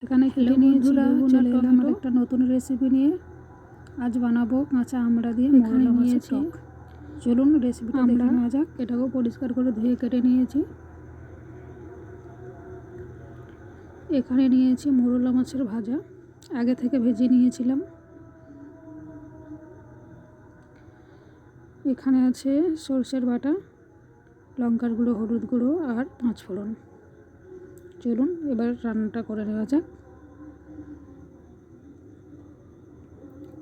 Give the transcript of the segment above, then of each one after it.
এখানে কেটে নিয়েছি চলে এলাম একটা নতুন রেসিপি নিয়ে। আজ বানাবো কাঁচা আমড়া দিয়ে মোরলা মাছের টক। চলুন রেসিপিটা দেখে নেওয়া যাক। এটাকেও পরিষ্কার করে ধুয়ে কেটে নিয়েছি। এখানে নিয়েছি মোরলা মাছের ভাজা, আগে থেকে ভেজে নিয়েছিলাম। এখানে আছে সরষের বাটা, লঙ্কার গুঁড়ো, হলুদ গুঁড়ো আর 5 ফোড়ন। চলুন এবার রান্নাটা করে নেওয়া যাক।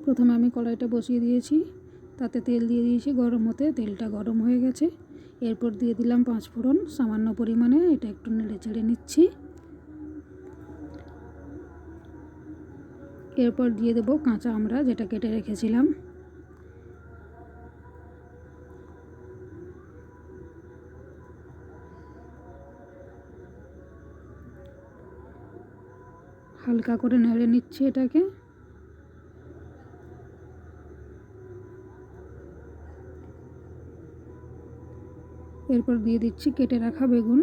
প্রথমে আমি কড়াইটা বসিয়ে দিয়েছি, তাতে তেল দিয়ে দিয়েছি গরম হতে। তেলটা গরম হয়ে গেছে, এরপর দিয়ে দিলাম 5 ফোড়ন সামান্য পরিমাণে। এটা একটু নেড়ে চেড়ে নিচ্ছি। এরপর দিয়ে দেবো কাঁচা আমড়া, যেটা কেটে রেখেছিলাম। হালকা করে নেড়ে নিচ্ছি এটাকে। এরপর দিয়ে দিচ্ছি কেটে রাখা বেগুন।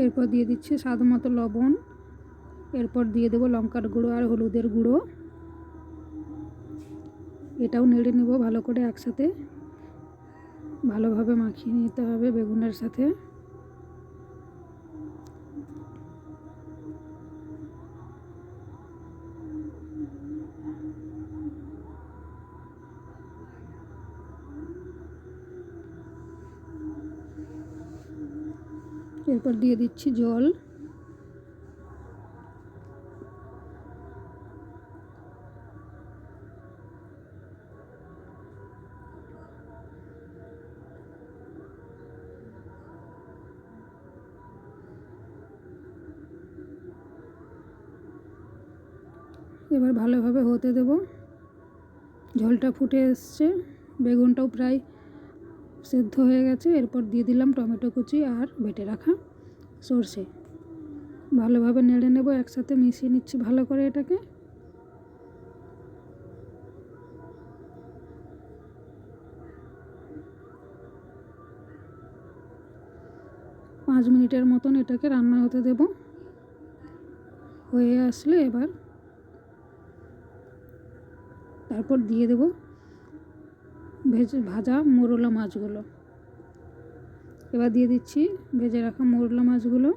এরপর দিয়ে দিচ্ছি স্বাদ মতো লবণ। এরপর দিয়ে দেবো লঙ্কার গুঁড়ো আর হলুদের গুঁড়ো। এটাও নেড়ে নেব ভালো করে, একসাথে ভালোভাবে মাখিয়ে নিতে হবে বেগুনের সাথে। এরপর দিয়ে দিচ্ছি জল। এবার ভালোভাবে হতে দেব। ঝোলটা ফুটে এসছে, বেগুনটাও প্রায় সেদ্ধ হয়ে গেছে। এরপর দিয়ে দিলাম টমেটো কুচি আর বেটে রাখা সরষে। ভালোভাবে নেড়ে নেব, একসাথে মিশিয়ে নিচ্ছি ভালো করে এটাকে। পাঁচ মিনিটের মতন এটাকে রান্না হতে দেব। হয়ে আসলে এবার তারপর দিয়ে দেব ভাজা মোরলা মাছগুলো। এবার দিয়ে দিচ্ছি ভেজে রাখা মোরলা মাছগুলো।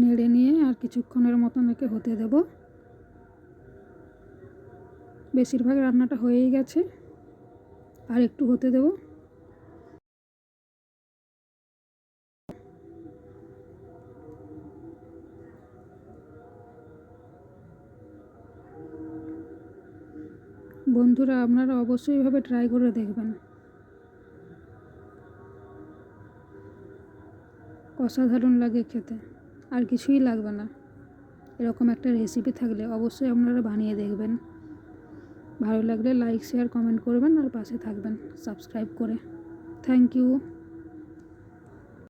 নেড়ে নিয়ে আর কিছুক্ষণের মতন একে হতে দেব। বেশিরভাগ রান্নাটা হয়েই গেছে, আর একটু হতে দেব। বন্ধুরা, আপনারা অবশ্যই এভাবে ট্রাই করে দেখবেন। অসাধারণ লাগে খেতে, আর কিছুই লাগবে না। এরকম একটা রেসিপি থাকলে অবশ্যই আপনারা বানিয়ে দেখবেন। ভালো লাগলে লাইক, শেয়ার, কমেন্ট করবেন আর পাশে থাকবেন সাবস্ক্রাইব করে। Thank you.